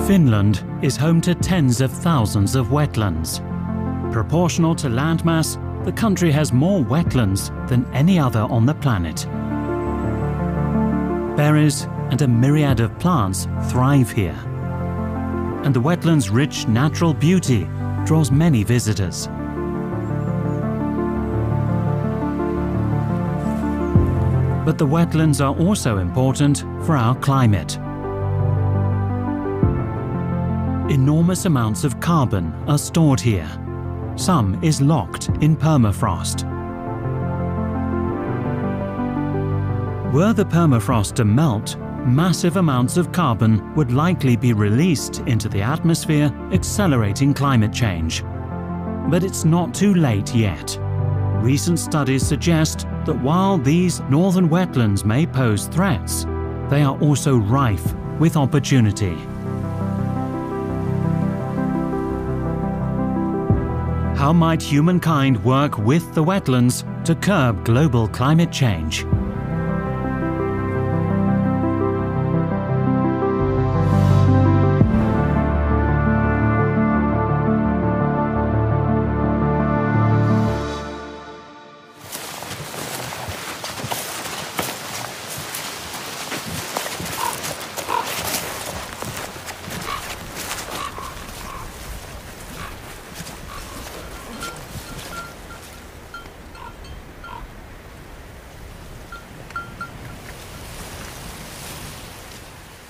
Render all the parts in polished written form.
Finland is home to tens of thousands of wetlands. Proportional to landmass, the country has more wetlands than any other on the planet. Berries and a myriad of plants thrive here. And the wetlands' rich natural beauty draws many visitors. But the wetlands are also important for our climate. Enormous amounts of carbon are stored here. Some is locked in permafrost. Were the permafrost to melt, massive amounts of carbon would likely be released into the atmosphere, accelerating climate change. But it's not too late yet. Recent studies suggest that while these northern wetlands may pose threats, they are also rife with opportunity. How might humankind work with the wetlands to curb global climate change?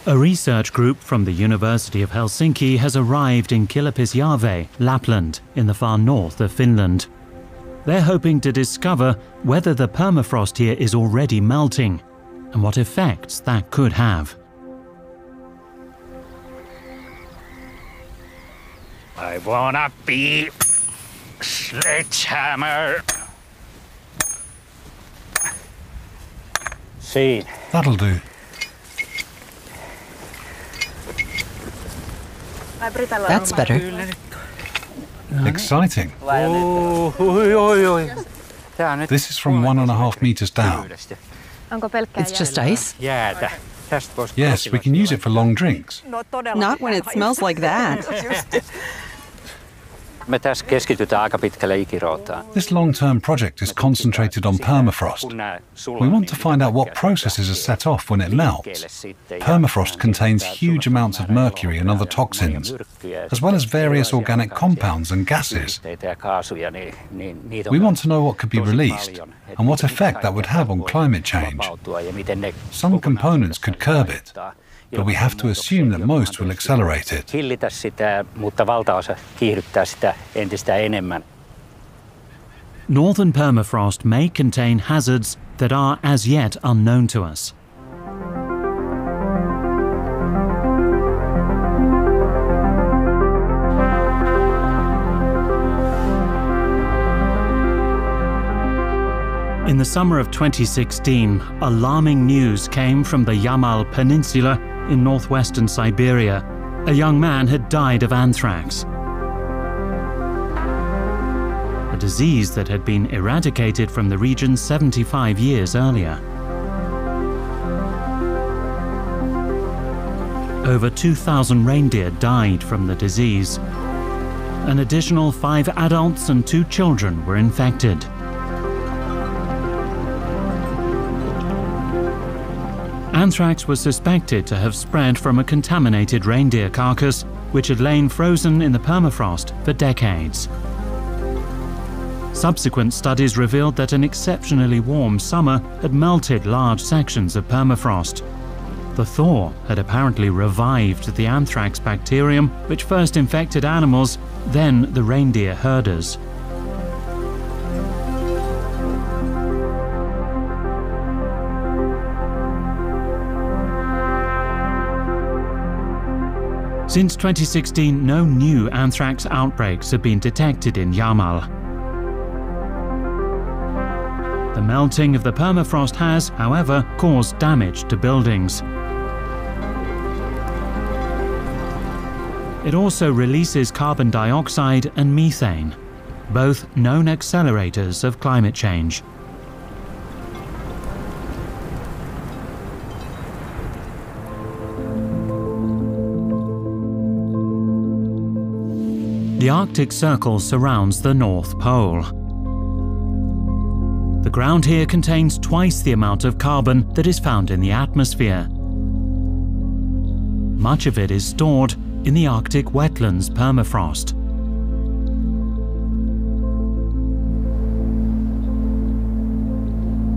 A research group from the University of Helsinki has arrived in Kilpisjärvi, Lapland, in the far north of Finland. They're hoping to discover whether the permafrost here is already melting and what effects that could have. I wanna be sledgehammer. See. That'll do. That's better. Exciting. This is from 1.5 meters down. It's just ice? Yes, we can use it for long drinks. Not when it smells like that. This long-term project is concentrated on permafrost. We want to find out what processes are set off when it melts. Permafrost contains huge amounts of mercury and other toxins, as well as various organic compounds and gases. We want to know what could be released and what effect that would have on climate change. Some components could curb it, but we have to assume that most will accelerate it. Northern permafrost may contain hazards that are as yet unknown to us. In the summer of 2016, alarming news came from the Yamal Peninsula in northwestern Siberia. A young man had died of anthrax, a disease that had been eradicated from the region 75 years earlier. Over 2,000 reindeer died from the disease. An additional 5 adults and 2 children were infected. Anthrax was suspected to have spread from a contaminated reindeer carcass, which had lain frozen in the permafrost for decades. Subsequent studies revealed that an exceptionally warm summer had melted large sections of permafrost. The thaw had apparently revived the anthrax bacterium, which first infected animals, then the reindeer herders. Since 2016, no new anthrax outbreaks have been detected in Yamal. The melting of the permafrost has, however, caused damage to buildings. It also releases carbon dioxide and methane, both known accelerators of climate change. The Arctic Circle surrounds the North Pole. The ground here contains twice the amount of carbon that is found in the atmosphere. Much of it is stored in the Arctic wetlands permafrost.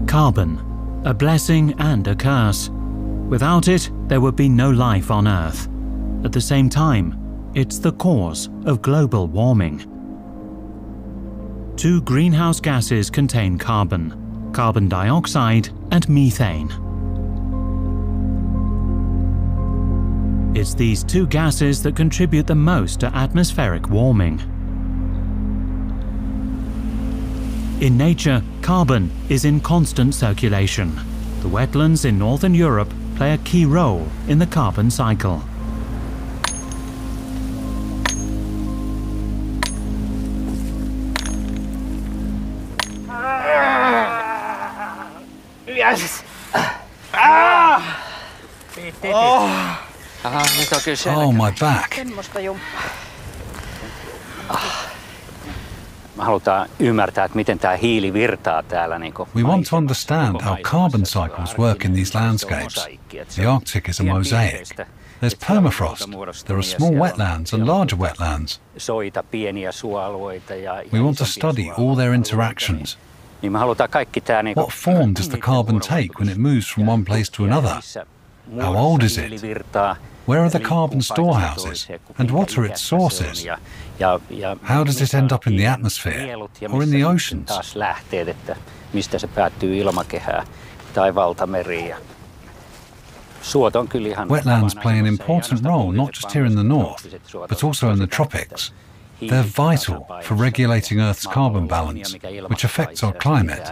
Carbon, a blessing and a curse. Without it, there would be no life on Earth. At the same time, it's the cause of global warming. 2 greenhouse gases contain carbon: carbon dioxide and methane. It's these 2 gases that contribute the most to atmospheric warming. In nature, carbon is in constant circulation. The wetlands in northern Europe play a key role in the carbon cycle. Yes. Oh, my back. We want to understand how carbon cycles work in these landscapes. The Arctic is a mosaic. There's permafrost, there are small wetlands and larger wetlands. We want to study all their interactions. What form does the carbon take when it moves from one place to another? How old is it? Where are the carbon storehouses? And what are its sources? How does it end up in the atmosphere or in the oceans? Wetlands play an important role not just here in the north, but also in the tropics. They're vital for regulating Earth's carbon balance, which affects our climate.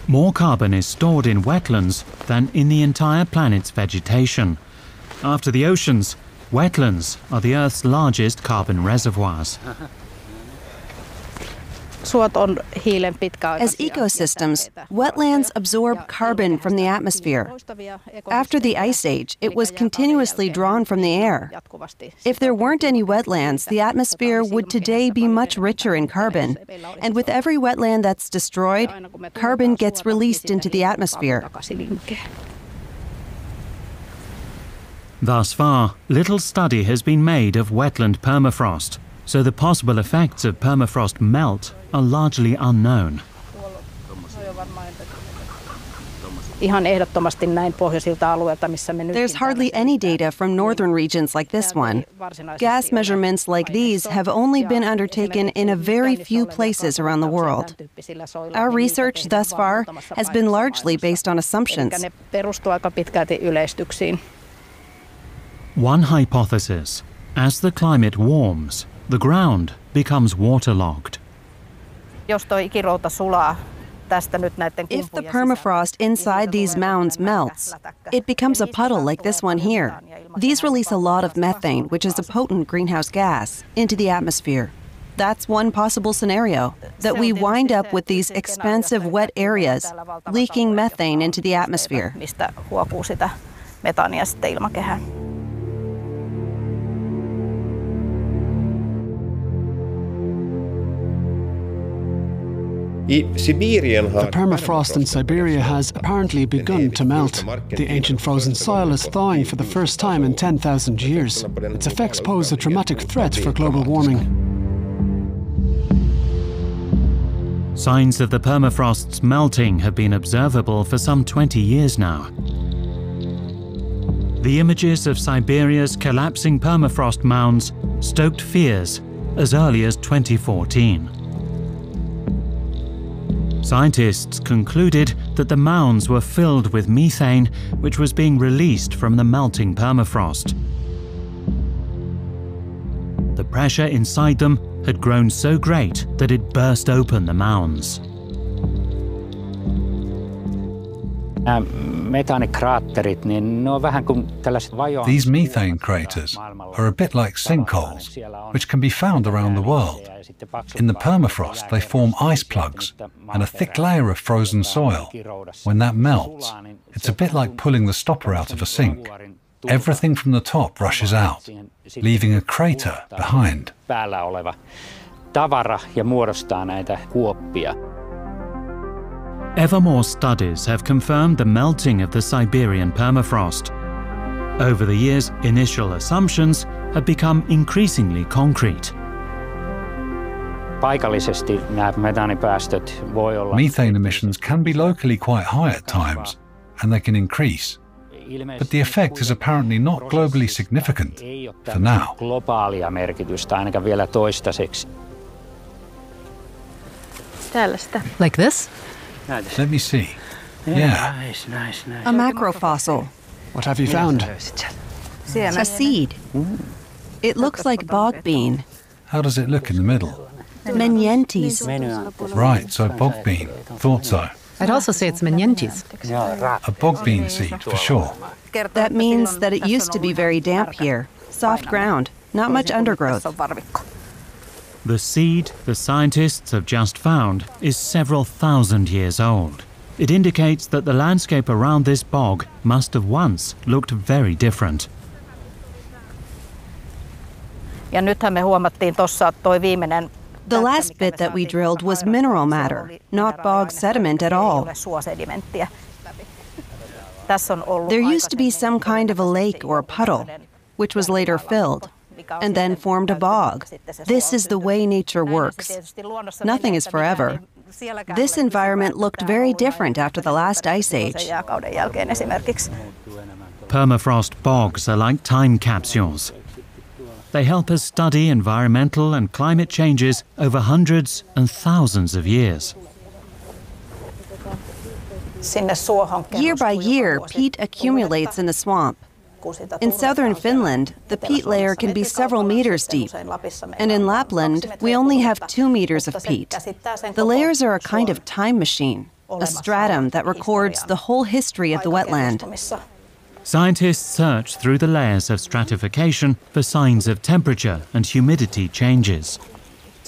More carbon is stored in wetlands than in the entire planet's vegetation. After the oceans, wetlands are the Earth's largest carbon reservoirs. As ecosystems, wetlands absorb carbon from the atmosphere. After the Ice Age, it was continuously drawn from the air. If there weren't any wetlands, the atmosphere would today be much richer in carbon. And with every wetland that's destroyed, carbon gets released into the atmosphere. Thus far, little study has been made of wetland permafrost, so the possible effects of permafrost melt are largely unknown. There's hardly any data from northern regions like this one. Gas measurements like these have only been undertaken in a very few places around the world. Our research thus far has been largely based on assumptions. One hypothesis: as the climate warms, the ground becomes waterlogged. If the permafrost inside these mounds melts, it becomes a puddle like this one here. These release a lot of methane, which is a potent greenhouse gas, into the atmosphere. That's one possible scenario, that we wind up with these expansive wet areas leaking methane into the atmosphere. The permafrost in Siberia has apparently begun to melt. The ancient frozen soil is thawing for the first time in 10,000 years. Its effects pose a dramatic threat for global warming. Signs of the permafrost's melting have been observable for some 20 years now. The images of Siberia's collapsing permafrost mounds stoked fears as early as 2014. Scientists concluded that the mounds were filled with methane, which was being released from the melting permafrost. The pressure inside them had grown so great that it burst open the mounds. These methane craters are a bit like sinkholes, which can be found around the world. In the permafrost, they form ice plugs and a thick layer of frozen soil. When that melts, it's a bit like pulling the stopper out of a sink. Everything from the top rushes out, leaving a crater behind. Ever more studies have confirmed the melting of the Siberian permafrost. Over the years, initial assumptions have become increasingly concrete. Methane emissions can be locally quite high at times, and they can increase. But the effect is apparently not globally significant for now. Like this? Let me see. Yeah. A macrofossil. What have you found? A seed. It looks like bog bean. How does it look in the middle? Menyentes. Right, so bog bean. Thought so. I'd also say it's menyentes. A bog bean seed, for sure. That means that it used to be very damp here. Soft ground, not much undergrowth. The seed the scientists have just found is several thousand years old. It indicates that the landscape around this bog must have once looked very different. The last bit that we drilled was mineral matter, not bog sediment at all. There used to be some kind of a lake or a puddle, which was later filled, and then formed a bog. This is the way nature works. Nothing is forever. This environment looked very different after the last ice age. Permafrost bogs are like time capsules. They help us study environmental and climate changes over hundreds and thousands of years. Year by year, peat accumulates in the swamp. In southern Finland, the peat layer can be several meters deep, and in Lapland, we only have 2 meters of peat. The layers are a kind of time machine, a stratum that records the whole history of the wetland. Scientists search through the layers of stratification for signs of temperature and humidity changes.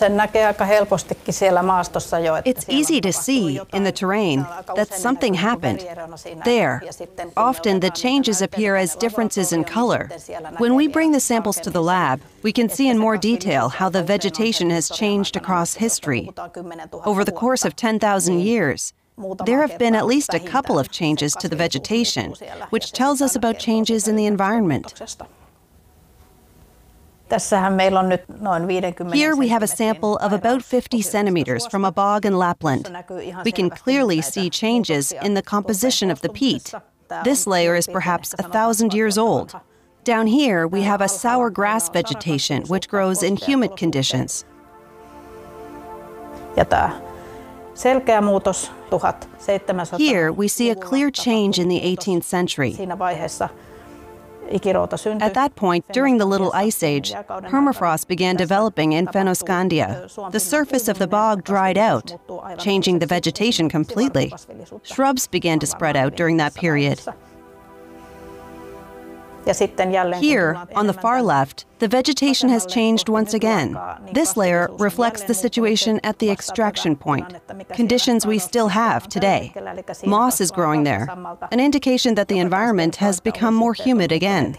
It's easy to see in the terrain that something happened there. Often the changes appear as differences in color. When we bring the samples to the lab, we can see in more detail how the vegetation has changed across history. Over the course of 10,000 years, there have been at least a couple of changes to the vegetation, which tells us about changes in the environment. Here we have a sample of about 50 centimeters from a bog in Lapland. We can clearly see changes in the composition of the peat. This layer is perhaps 1,000 years old. Down here we have a sour grass vegetation which grows in humid conditions. Here we see a clear change in the 18th century. At that point, during the Little Ice Age, permafrost began developing in Fennoscandia. The surface of the bog dried out, changing the vegetation completely. Shrubs began to spread out during that period. Here, on the far left, the vegetation has changed once again. This layer reflects the situation at the extraction point, conditions we still have today. Moss is growing there, an indication that the environment has become more humid again.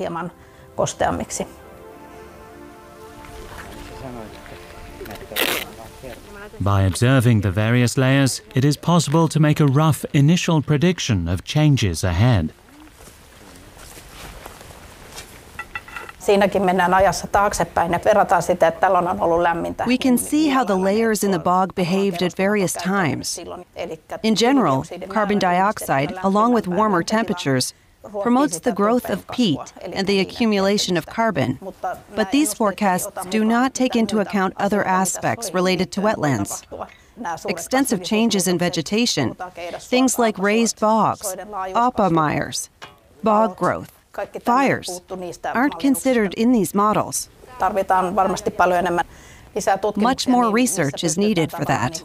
By observing the various layers, it is possible to make a rough initial prediction of changes ahead. We can see how the layers in the bog behaved at various times. In general, carbon dioxide, along with warmer temperatures, promotes the growth of peat and the accumulation of carbon. But these forecasts do not take into account other aspects related to wetlands. Extensive changes in vegetation, things like raised bogs, oppa mires, bog growth, fires, aren't considered in these models. Much more research is needed for that.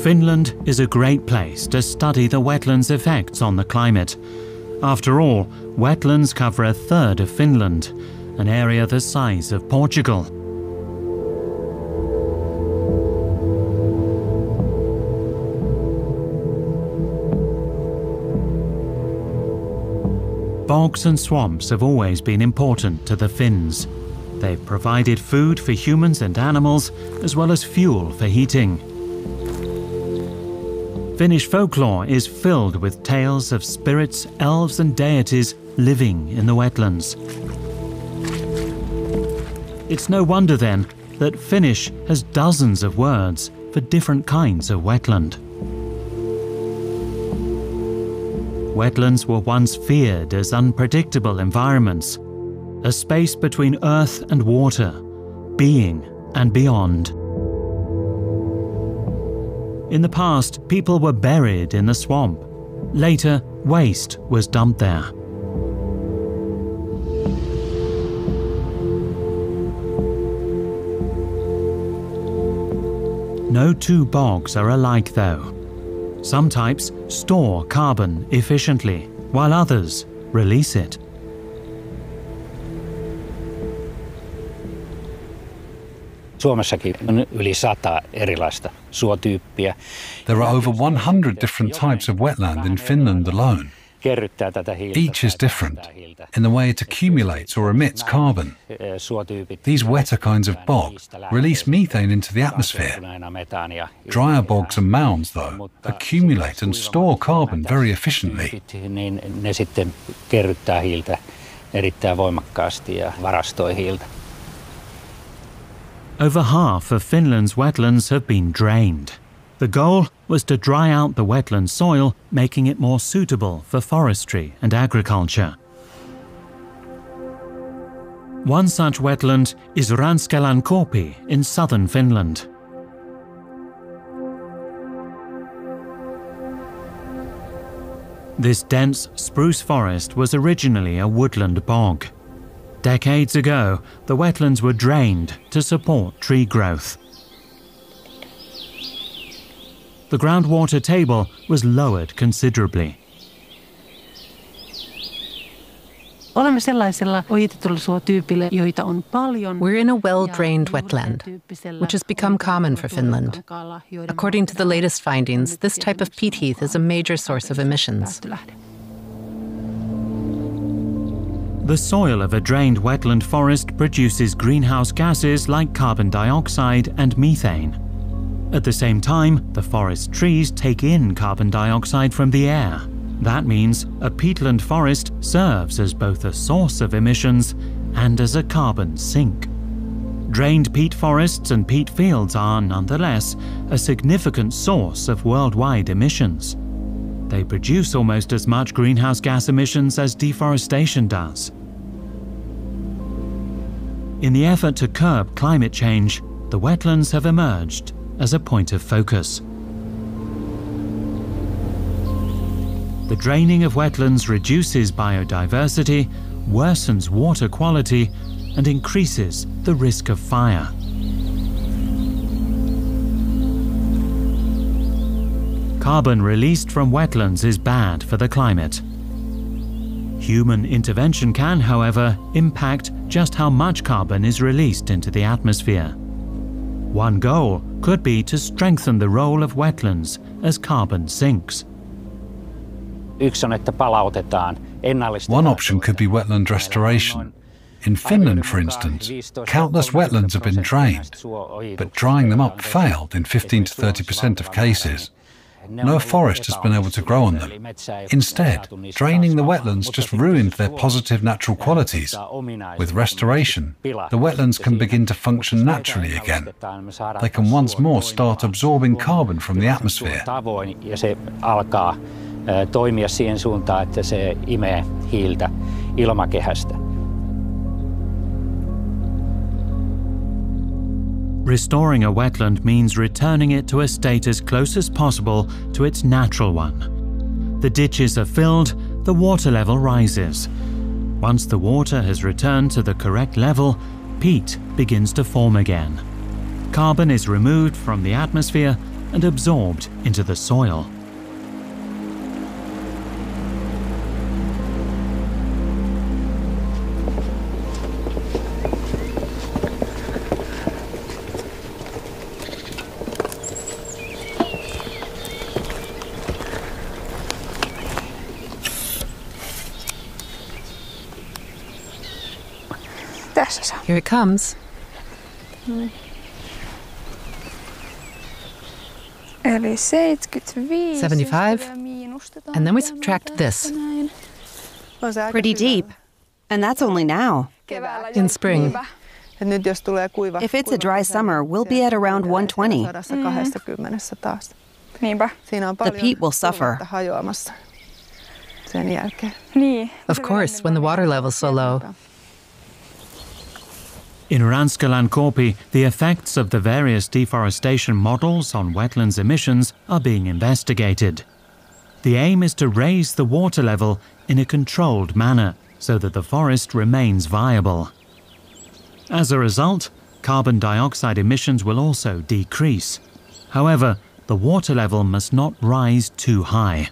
Finland is a great place to study the wetlands' effects on the climate. After all, wetlands cover a third of Finland, an area the size of Portugal. Bogs and swamps have always been important to the Finns. They've provided food for humans and animals, as well as fuel for heating. Finnish folklore is filled with tales of spirits, elves and deities living in the wetlands. It's no wonder then that Finnish has dozens of words for different kinds of wetland. Wetlands were once feared as unpredictable environments, a space between earth and water, being and beyond. In the past, people were buried in the swamp. Later, waste was dumped there. No two bogs are alike, though. Some types store carbon efficiently, while others release it. Suomessakin on yli 100 erilaista suotyyppiä. There are over 100 different types of wetland in Finland alone. Each is different in the way it accumulates or emits carbon. These wetter kinds of bog release methane into the atmosphere. Drier bogs and mounds, though, accumulate and store carbon very efficiently. Ne sitten kerryttää hiiltä erittäin voimakkaasti ja varastoi hiiltä. Over half of Finland's wetlands have been drained. The goal was to dry out the wetland soil, making it more suitable for forestry and agriculture. One such wetland is Ranskelankorpi in southern Finland. This dense spruce forest was originally a woodland bog. Decades ago, the wetlands were drained to support tree growth. The groundwater table was lowered considerably. Olemme sellaisella ojitetulla suotyypillä, joita on paljon. We're in a well-drained wetland, which has become common for Finland. According to the latest findings, this type of peat heath is a major source of emissions. The soil of a drained wetland forest produces greenhouse gases like carbon dioxide and methane. At the same time, the forest trees take in carbon dioxide from the air. That means a peatland forest serves as both a source of emissions and as a carbon sink. Drained peat forests and peat fields are, nonetheless, a significant source of worldwide emissions. They produce almost as much greenhouse gas emissions as deforestation does. In the effort to curb climate change, the wetlands have emerged as a point of focus. The draining of wetlands reduces biodiversity, worsens water quality, and increases the risk of fire. Carbon released from wetlands is bad for the climate. Human intervention can, however, impact just how much carbon is released into the atmosphere. One goal could be to strengthen the role of wetlands as carbon sinks. One option could be wetland restoration. In Finland, for instance, countless wetlands have been drained, but drying them up failed in 15 to 30% of cases. No forest has been able to grow on them. Instead, draining the wetlands just ruined their positive natural qualities. With restoration, the wetlands can begin to function naturally again. They can once more start absorbing carbon from the atmosphere. Toimia siihen suuntaan, että se imee hiiltä ilmakehästä. Restoring a wetland means returning it to a state as close as possible to its natural one. The ditches are filled, the water level rises. Once the water has returned to the correct level, peat begins to form again. Carbon is removed from the atmosphere and absorbed into the soil. Here it comes. 75. And then we subtract this. Pretty deep. And that's only now. In spring. If it's a dry summer, we'll be at around 120. The peat will suffer. Of course, when the water level's so low. In Ranskalankorpi, the effects of the various deforestation models on wetlands emissions are being investigated. The aim is to raise the water level in a controlled manner so that the forest remains viable. As a result, carbon dioxide emissions will also decrease. However, the water level must not rise too high.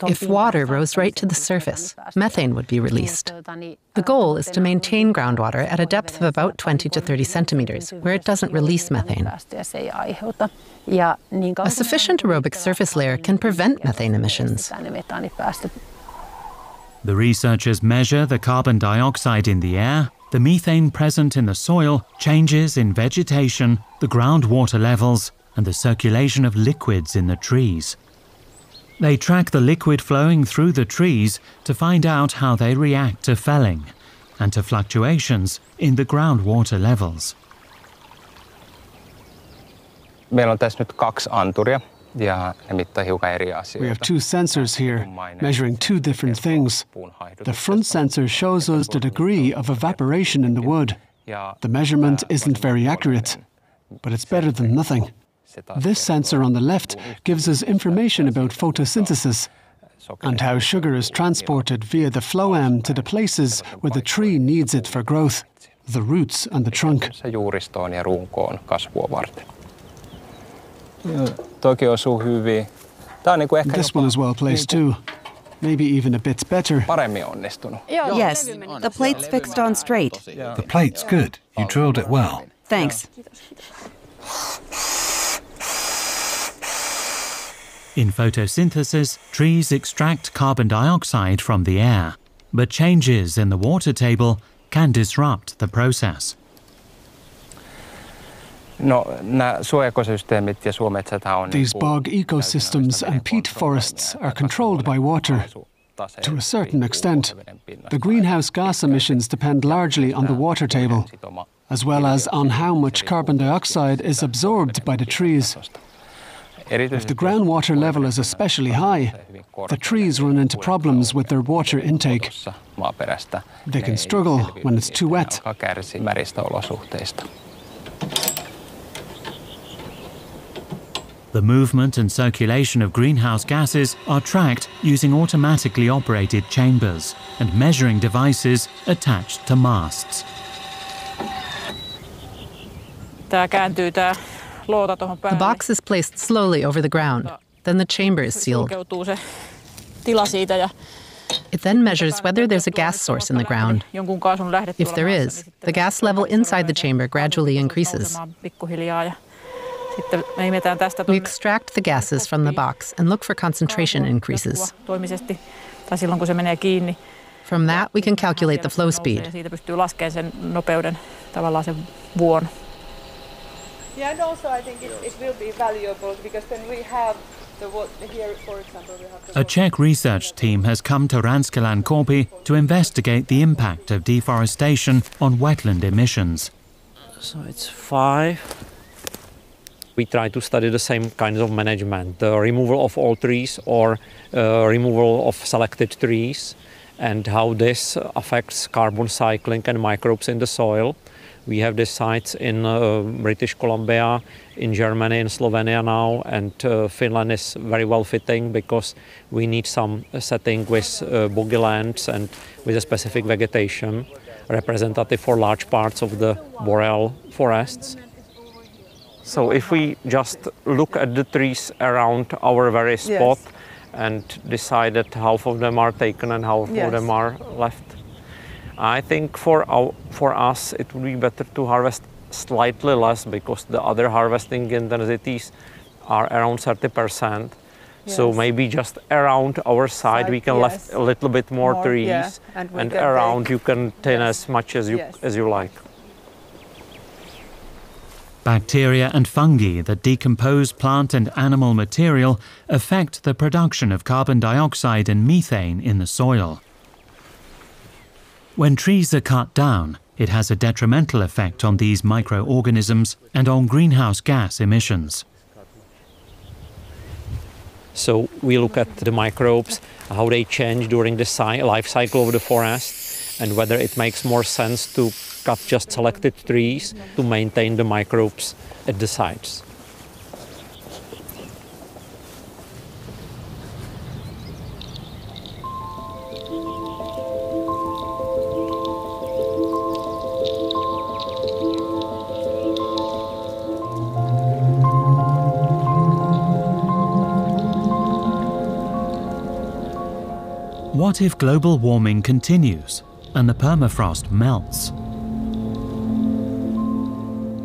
If water rose right to the surface, methane would be released. The goal is to maintain groundwater at a depth of about 20 to 30 centimeters, where it doesn't release methane. A sufficient aerobic surface layer can prevent methane emissions. The researchers measure the carbon dioxide in the air, the methane present in the soil, changes in vegetation, the groundwater levels, and the circulation of liquids in the trees. They track the liquid flowing through the trees to find out how they react to felling and to fluctuations in the groundwater levels. Meillä on tässä nyt 2 anturia ja ne mittaa hiukan eri asioita. We have 2 sensors here, measuring 2 different things. The front sensor shows us the degree of evaporation in the wood. The measurement isn't very accurate, but it's better than nothing. This sensor on the left gives us information about photosynthesis and how sugar is transported via the phloem to the places where the tree needs it for growth, the roots and the trunk. Se juuristoon ja runkoon kasvua varten. Toki osuu hyvin. Tää on niinku ehkä this one is well placed too. Maybe even a bit better. Paremmin onnistunut. Yes, the plate's fixed on straight. The plate's good. You drilled it well. Thanks. In photosynthesis, trees extract carbon dioxide from the air, but changes in the water table can disrupt the process. These bog ecosystems and peat forests are controlled by water. To a certain extent, the greenhouse gas emissions depend largely on the water table, as well as on how much carbon dioxide is absorbed by the trees. If the groundwater level is especially high, the trees run into problems with their water intake. They can struggle when it's too wet. The movement and circulation of greenhouse gases are tracked using automatically operated chambers and measuring devices attached to masts. The box is placed slowly over the ground. Then the chamber is sealed. It then measures whether there's a gas source in the ground. If there is, the gas level inside the chamber gradually increases. We extract the gases from the box and look for concentration increases. From that, we can calculate the flow speed. Yeah, and also I think it will be valuable because then we have here, for example, we have A Czech research team has come to Ranskalankorpi to investigate the impact of deforestation on wetland emissions. So it's 5. We try to study the same kinds of management, the removal of all trees or removal of selected trees, and how this affects carbon cycling and microbes in the soil. We have these sites in British Columbia, in Germany, in Slovenia now, and Finland is very well fitting because we need some setting with boggy lands and with a specific vegetation representative for large parts of the boreal forests. So if we just look at the trees around our very spot and decide that half of them are taken and half of them are left, I think for us it would be better to harvest slightly less, because the other harvesting intensities are around 30%. So maybe just around our side we can left a little bit more trees, and around you can thin as much as you like. Bacteria and fungi that decompose plant and animal material affect the production of carbon dioxide and methane in the soil. When trees are cut down, it has a detrimental effect on these microorganisms and on greenhouse gas emissions. So we look at the microbes, how they change during the life cycle of the forest, and whether it makes more sense to cut just selected trees to maintain the microbes at the sites. What if global warming continues and the permafrost melts?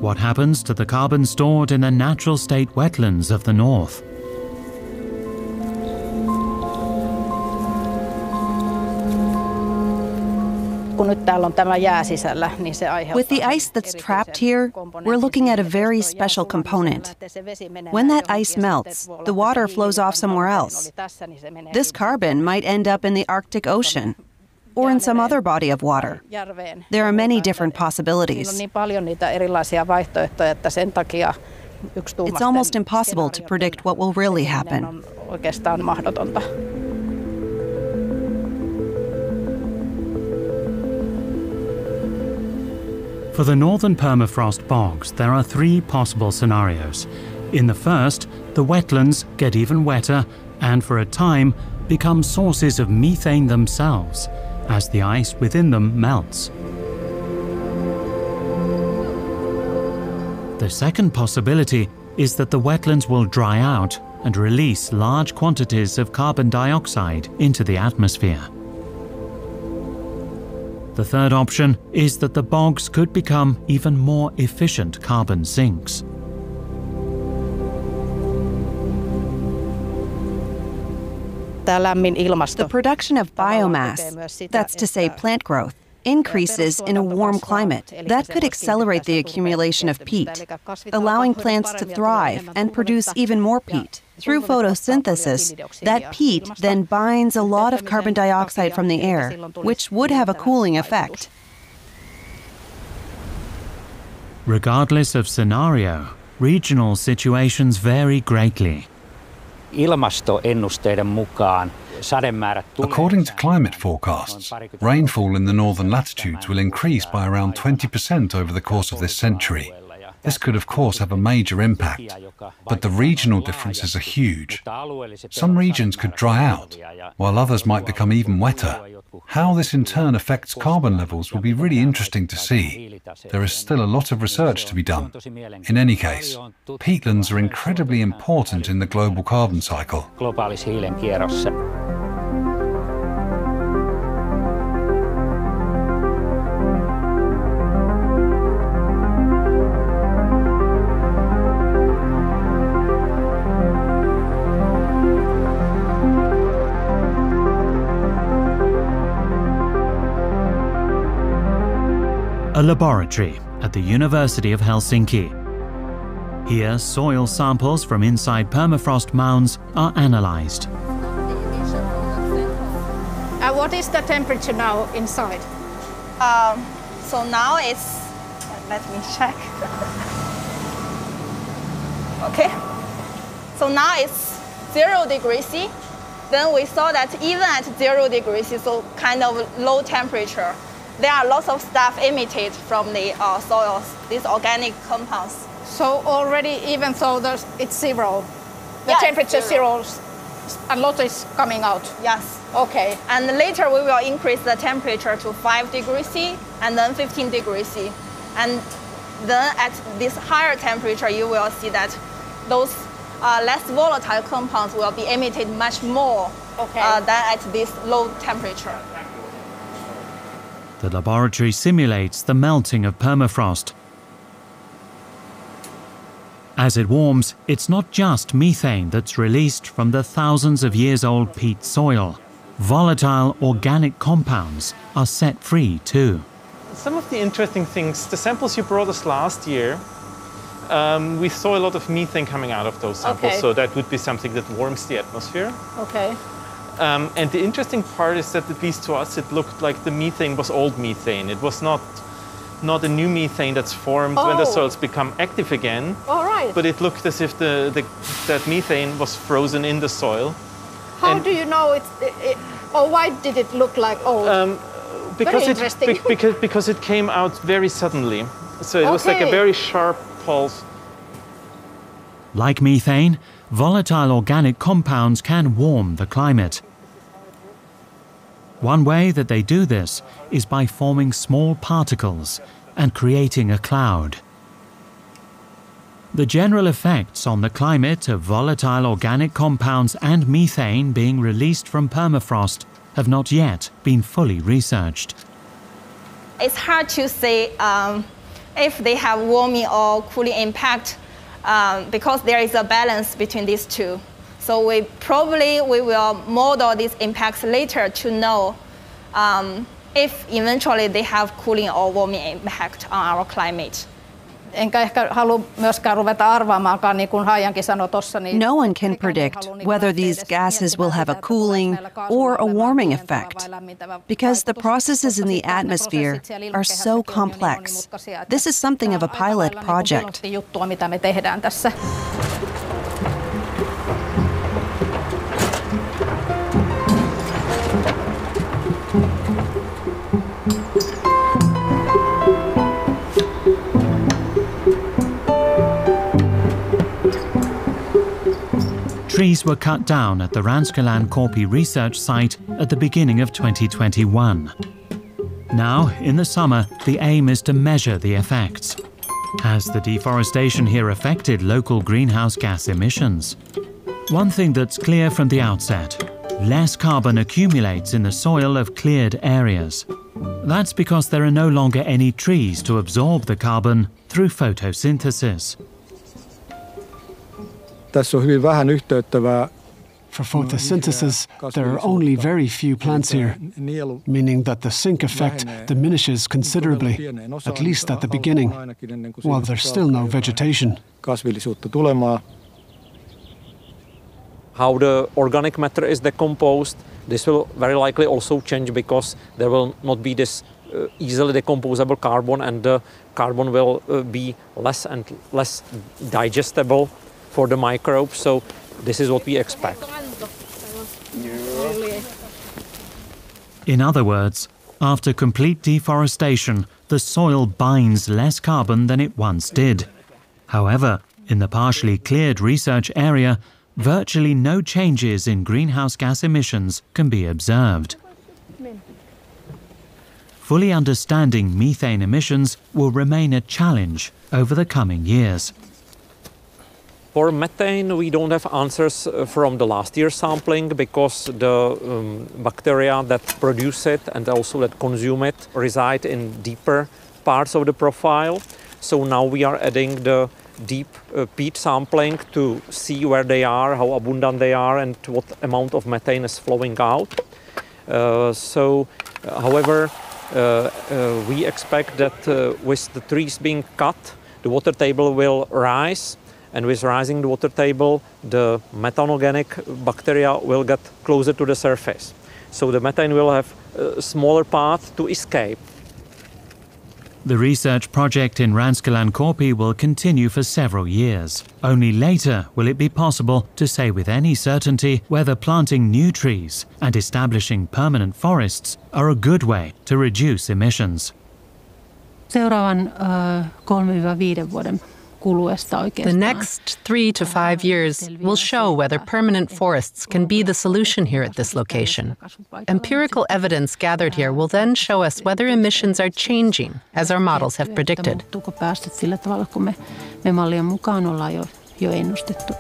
What happens to the carbon stored in the natural state wetlands of the north? With the ice that's trapped here, we're looking at a very special component. When that ice melts, the water flows off somewhere else. This carbon might end up in the Arctic Ocean or in some other body of water. There are many different possibilities. It's almost impossible to predict what will really happen. For the northern permafrost bogs, there are three possible scenarios. In the first, the wetlands get even wetter and for a time become sources of methane themselves, as the ice within them melts. The second possibility is that the wetlands will dry out and release large quantities of carbon dioxide into the atmosphere. The third option is that the bogs could become even more efficient carbon sinks. The production of biomass, that's to say plant growth, increases in a warm climate. That could accelerate the accumulation of peat, allowing plants to thrive and produce even more peat. Through photosynthesis, that peat then binds a lot of carbon dioxide from the air, which would have a cooling effect. Regardless of scenario, regional situations vary greatly. According to climate forecasts, rainfall in the northern latitudes will increase by around 20% over the course of this century. This could, of course, have a major impact, but the regional differences are huge. Some regions could dry out, while others might become even wetter. How this in turn affects carbon levels will be really interesting to see. There is still a lot of research to be done. In any case, peatlands are incredibly important in the global carbon cycle. A laboratory at the University of Helsinki. Here, soil samples from inside permafrost mounds are analyzed. What is the temperature now inside? So now it's, let me check. Okay. So now it's 0 degrees C. Then we saw that even at 0 degrees C, so kind of low temperature, there are lots of stuff emitted from the soils, these organic compounds. So already, even though it's 0, the temperature 0, a lot is coming out? Yes. Okay. And later we will increase the temperature to 5 degrees C and then 15 degrees C. And then at this higher temperature, you will see that those less volatile compounds will be emitted much more than at this low temperature. The laboratory simulates the melting of permafrost. As it warms, it's not just methane that's released from the thousands of years old peat soil. Volatile organic compounds are set free too. Some of the interesting things, the samples you brought us last year, we saw a lot of methane coming out of those samples, so that would be something that warms the atmosphere. Okay. And the interesting part is that, at least to us, it looked like the methane was old methane. It was not a new methane that's formed when the soils become active again. But it looked as if that methane was frozen in the soil. How do you know or why did it look like old? Because it came out very suddenly. So it was like a very sharp pulse. Like methane, volatile organic compounds can warm the climate. One way that they do this is by forming small particles and creating a cloud. The general effects on the climate of volatile organic compounds and methane being released from permafrost have not yet been fully researched. It's hard to say if they have warming or cooling impact because there is a balance between these two. So we will model these impacts later to know if eventually they have cooling or warming impact on our climate. Enkä ehkä halua myöskään ruveta arvaamaankaan, niin kuin Haijankin sanoi tuossa. No one can predict whether these gases will have a cooling or a warming effect, because the processes in the atmosphere are so complex. This is something of a pilot project. Juttua, mitä me tehdään tässä. Trees were cut down at the Ranskalan-Korpi research site at the beginning of 2021. Now, in the summer, the aim is to measure the effects. Has the deforestation here affected local greenhouse gas emissions? One thing that's clear from the outset: less carbon accumulates in the soil of cleared areas. That's because there are no longer any trees to absorb the carbon through photosynthesis. For photosynthesis, there are only very few plants here, meaning that the sink effect diminishes considerably, at least at the beginning, while there's still no vegetation. How the organic matter is decomposed, this will very likely also change because there will not be this easily decomposable carbon, and the carbon will be less and less digestible for the microbes, so this is what we expect. In other words, after complete deforestation, the soil binds less carbon than it once did. However, in the partially cleared research area, virtually no changes in greenhouse gas emissions can be observed. Fully understanding methane emissions will remain a challenge over the coming years. For methane, we don't have answers from the last year's sampling because the bacteria that produce it and also that consume it reside in deeper parts of the profile. So now we are adding the deep peat sampling to see where they are, how abundant they are, and what amount of methane is flowing out. However, we expect that with the trees being cut, the water table will rise. And with rising the water table, the methanogenic bacteria will get closer to the surface. So the methane will have a smaller path to escape. The research project in Ranskalan-Korpi will continue for several years. Only later will it be possible to say with any certainty whether planting new trees and establishing permanent forests are a good way to reduce emissions. Seuraavan 3-5 vuoden kuluesta oikeastaan. The next 3 to 5 years will show whether permanent forests can be the solution here at this location. Empirical evidence gathered here will then show us whether emissions are changing, as our models have predicted. Muuttuuko päästöt sillä tavalla, kun me mallien mukaan ollaan jo ennustettu.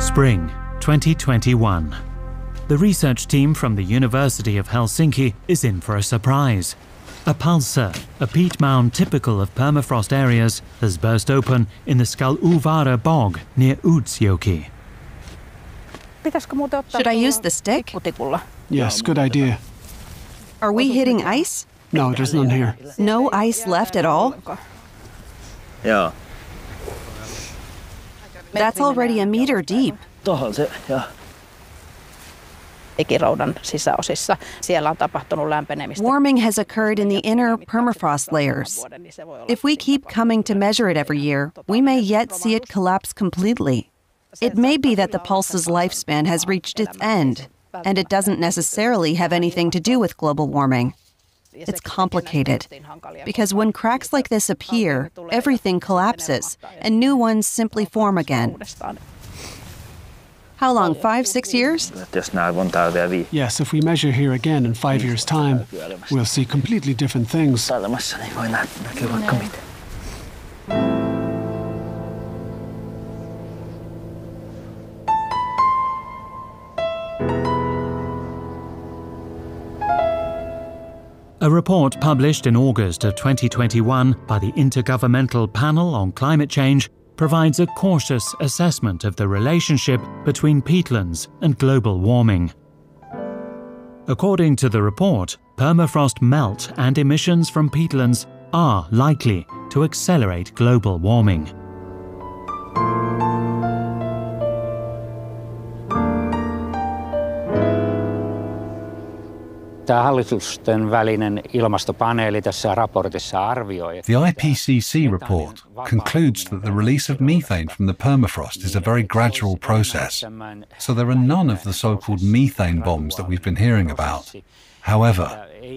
Spring 2021. The research team from the University of Helsinki is in for a surprise. A pulsar, a peat mound typical of permafrost areas, has burst open in the Skaluvara bog near Utsjoki. Should I use the stick? Yes, good idea. Are we hitting ice? No, there's none here. No ice left at all? Yeah. That's already a meter deep. Tuohon se, joo. Ikiroudan sisäosissa. Siellä on tapahtunut lämpenemistä. Warming has occurred in the inner permafrost layers. If we keep coming to measure it every year, we may yet see it collapse completely. It may be that the pulse's lifespan has reached its end, and it doesn't necessarily have anything to do with global warming. It's complicated, because when cracks like this appear, everything collapses, and new ones simply form again. How long, 5-6 years? Yes, if we measure here again in 5 years' time, we'll see completely different things. A report published in August of 2021 by the Intergovernmental Panel on Climate Change provides a cautious assessment of the relationship between peatlands and global warming. According to the report, permafrost melt and emissions from peatlands are likely to accelerate global warming. Tämä hallitusten välinen ilmastopaneeli tässä raportissa arvioi. The IPCC report concludes that the release of methane from the permafrost is a very gradual process, so there are none of the so-called methane bombs that we've been hearing about. However,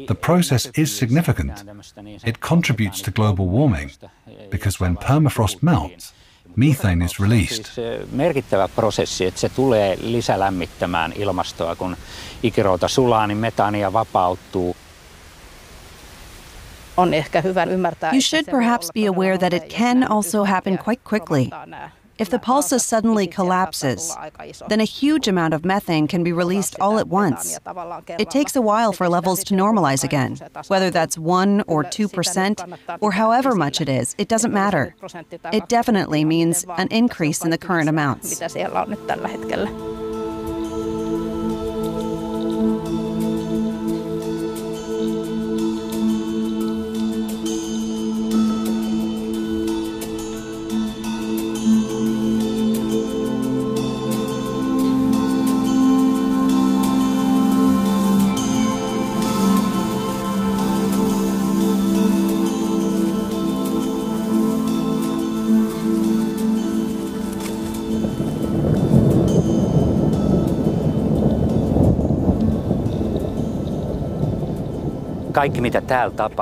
the process is significant. It contributes to global warming, because when permafrost melts, methane is released. Merkittävä prosessi, että se tulee lisälämmittämään ilmastoa, kun ikirouta sulaa, niin metaania vapautuu. On ehkä hyvä ymmärtää. You should perhaps be aware that it can also happen quite quickly. If the pulse suddenly collapses, then a huge amount of methane can be released all at once. It takes a while for levels to normalize again. Whether that's 1 or 2%, or however much it is, it doesn't matter. It definitely means an increase in the current amounts. Mitä siellä on nyt tällä hetkellä?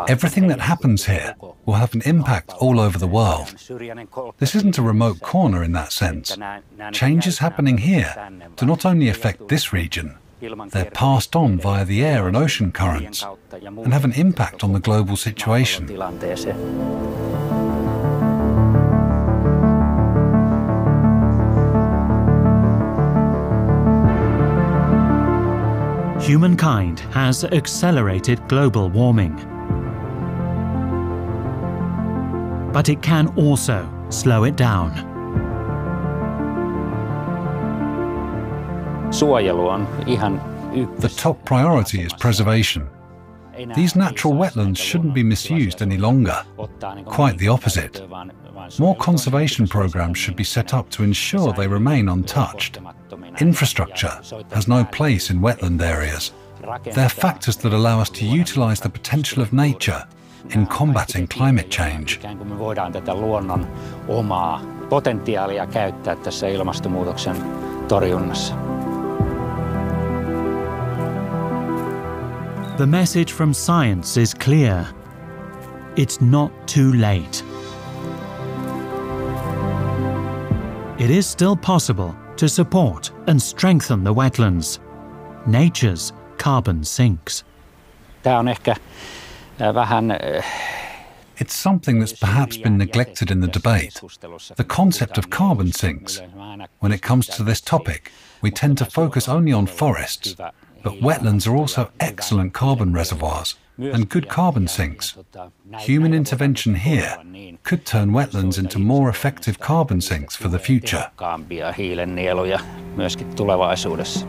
Everything that happens here will have an impact all over the world. This isn't a remote corner in that sense. Changes happening here do not only affect this region, they're passed on via the air and ocean currents and have an impact on the global situation. Humankind has accelerated global warming. But it can also slow it down. Suojelu on ihan The top priority is preservation. These natural wetlands shouldn't be misused any longer. Quite the opposite. More conservation programs should be set up to ensure they remain untouched. Infrastructure has no place in wetland areas. They're factors that allow us to utilize the potential of nature in combating climate change. Potentiaalia käyttää tässä ilmastonmuutoksen torjunnassa. The message from science is clear. It's not too late. It is still possible to support and strengthen the wetlands. Nature's carbon sinks. Tämä on ehkä vähän It's something that's perhaps been neglected in the debate, the concept of carbon sinks. When it comes to this topic, we tend to focus only on forests, but wetlands are also excellent carbon reservoirs and good carbon sinks. Human intervention here could turn wetlands into more effective carbon sinks for the future. Hiilennieluja myöskin tulevaisuudessa.